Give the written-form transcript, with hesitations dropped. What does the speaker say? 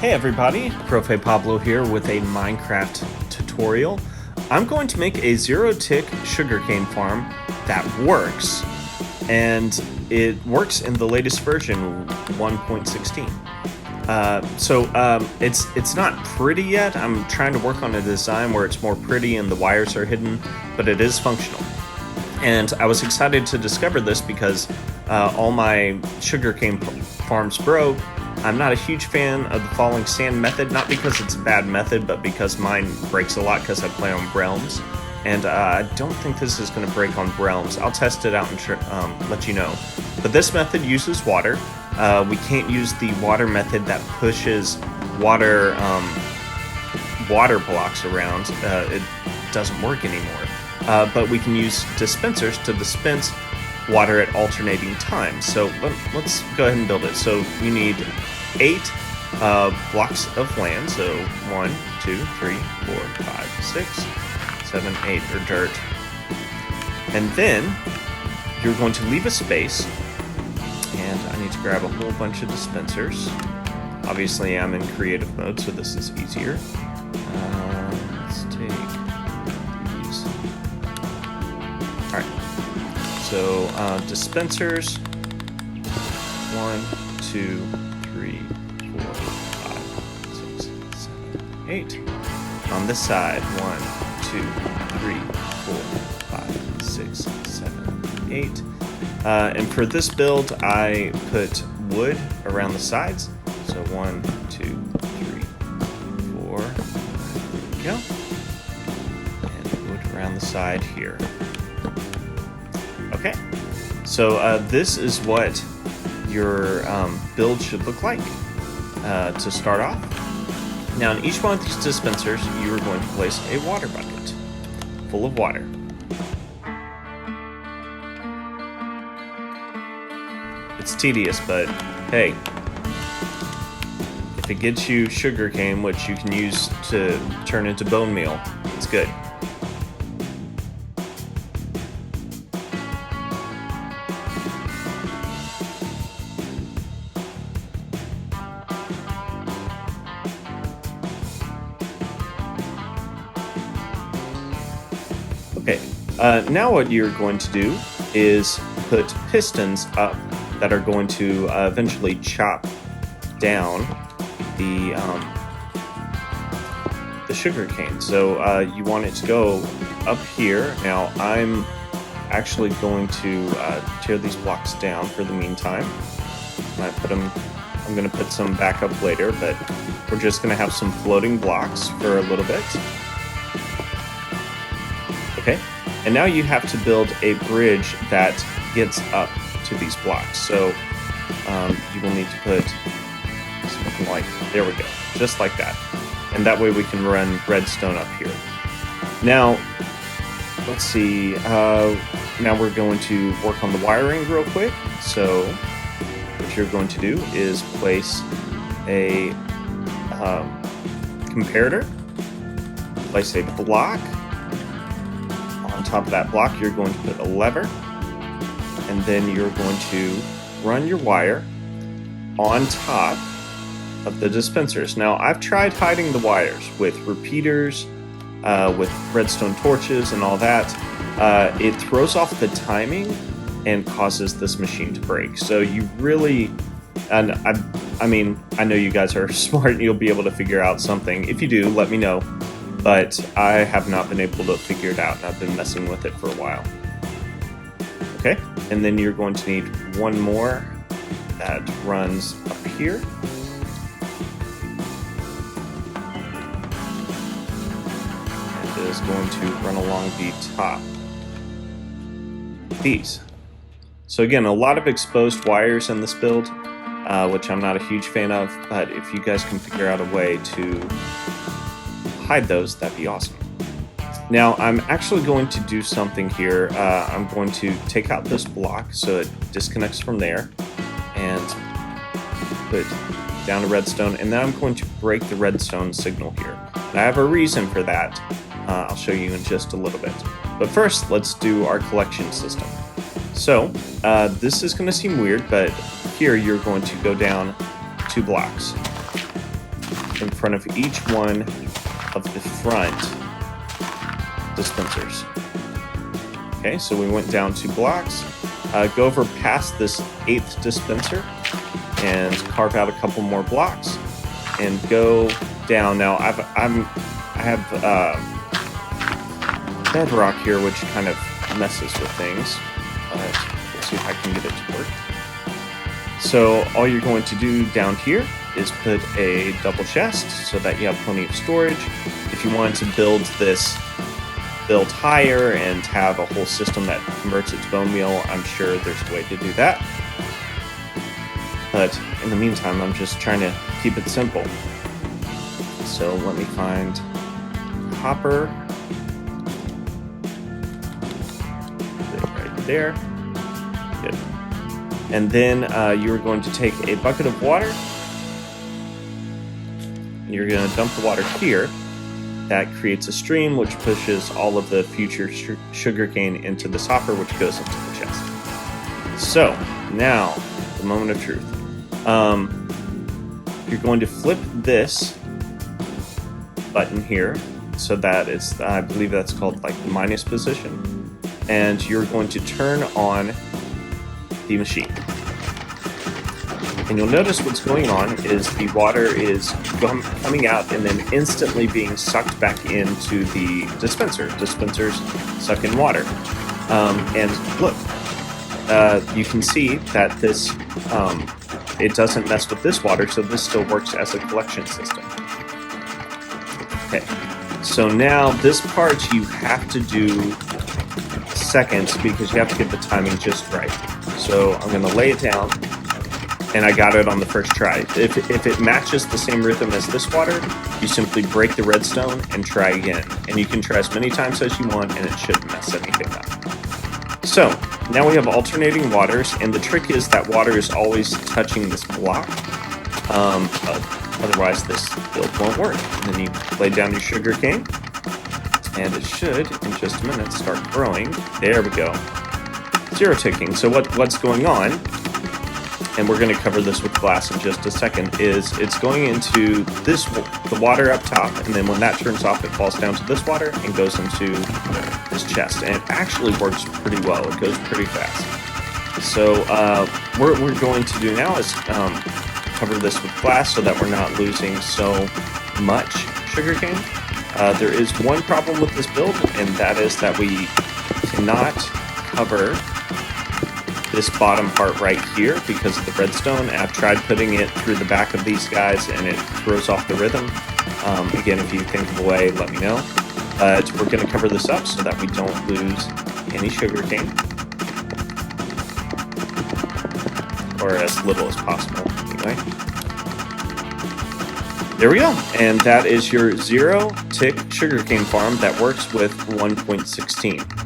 Hey everybody, Profe Pablo here with a Minecraft tutorial. I'm going to make a zero-tick sugarcane farm that works, and it works in the latest version 1.16. It's not pretty yet. I'm trying to work on a design where it's more pretty and the wires are hidden, but it is functional. And I was excited to discover this because all my sugarcane farms broke. I'm not a huge fan of the falling sand method, not because it's a bad method, but because mine breaks a lot because I play on realms. And I don't think this is going to break on realms. I'll test it out and let you know. But this method uses water. We can't use the water method that pushes water blocks around. It doesn't work anymore. But we can use dispensers to dispense water at alternating times. So let's go ahead and build it. So you need 8 blocks of land. So 1, 2, 3, 4, 5, 6, 7, 8 or dirt. And then you're going to leave a space. And I need to grab a whole bunch of dispensers. Obviously I'm in creative mode, so this is easier. Let's take these. Alright. So dispensers. 1, 2, 3, 4, 5, 6, 7, 8. On this side, 1, 2, 3, 4, 5, 6, 7, 8. And for this build, I put wood around the sides. So 1, 2, 3, 4. There we go. And wood around the side here. Okay. So this is what your build should look like to start off. Now in each one of these dispensers, you are going to place a water bucket full of water. It's tedious, but hey, if it gets you sugarcane, which you can use to turn into bone meal, it's good. Okay, now what you're going to do is put pistons up that are going to eventually chop down the sugarcane. So you want it to go up here. Now I'm actually going to tear these blocks down for the meantime. I'm going to put some back up later, but we're just going to have some floating blocks for a little bit. Okay, and now you have to build a bridge that gets up to these blocks. So you will need to put something like, there we go, just like that. And that way we can run redstone up here. Now, let's see, now we're going to work on the wiring real quick. So what you're going to do is place a comparator, place a block. On top of that block, you're going to put a lever, and then you're going to run your wire on top of the dispensers. Now, I've tried hiding the wires with repeaters, with redstone torches and all that. It throws off the timing and causes this machine to break. So you really, and I mean, I know you guys are smart and you'll be able to figure out something. If you do, let me know. But I have not been able to figure it out, and I've been messing with it for a while. Okay, and then you're going to need one more that runs up here. And it is going to run along the top. These. So again, a lot of exposed wires in this build, which I'm not a huge fan of, but if you guys can figure out a way to hide those, that'd be awesome. Now I'm actually going to do something here. I'm going to take out this block so it disconnects from there and put down a redstone, and then I'm going to break the redstone signal here. And I have a reason for that. I'll show you in just a little bit. But first, let's do our collection system. So this is going to seem weird, but here you're going to go down 2 blocks. in front of each one of the front dispensers. Okay, so we went down 2 blocks. Go over past this 8th dispenser and carve out a couple more blocks and go down. Now I have Bedrock here, which kind of messes with things. Let's see if I can get it to work. So all you're going to do down here is put a double chest so that you have plenty of storage. If you wanted to build higher and have a whole system that converts it to bone meal, I'm sure there's a way to do that. But in the meantime, I'm just trying to keep it simple. So let me find hopper. Right there. Good. And then you're going to take a bucket of water. You're going to dump the water here. That creates a stream which pushes all of the future sugarcane into this hopper, which goes into the chest. So now, the moment of truth. You're going to flip this button here, so that it's, I believe that's called like the minus position, and you're going to turn on the machine. And you'll notice what's going on is the water is coming out and then instantly being sucked back into the dispenser. Dispensers suck in water. And look, you can see that this, it doesn't mess with this water, so this still works as a collection system. Okay, so now this part you have to do second because you have to get the timing just right. So I'm going to lay it down. And I got it on the first try. If it matches the same rhythm as this water, you simply break the redstone and try again. And you can try as many times as you want, and it shouldn't mess anything up. So, now we have alternating waters, and the trick is that water is always touching this block. Otherwise, this build won't work. And then you lay down your sugar cane, and it should, in just a minute, start growing. There we go. 0 ticking. So what's going on, and we're going to cover this with glass in just a second, is it's going into the water up top, and then when that turns off, it falls down to this water and goes into this chest. And it actually works pretty well. It goes pretty fast. So what we're going to do now is cover this with glass so that we're not losing so much sugarcane. There is one problem with this build, and that is that we cannot cover this bottom part right here because of the redstone. I've tried putting it through the back of these guys and it throws off the rhythm. Again, if you think of a way, let me know. But we're going to cover this up so that we don't lose any sugarcane, or as little as possible anyway. There we go, and that is your 0-tick sugarcane farm that works with 1.16.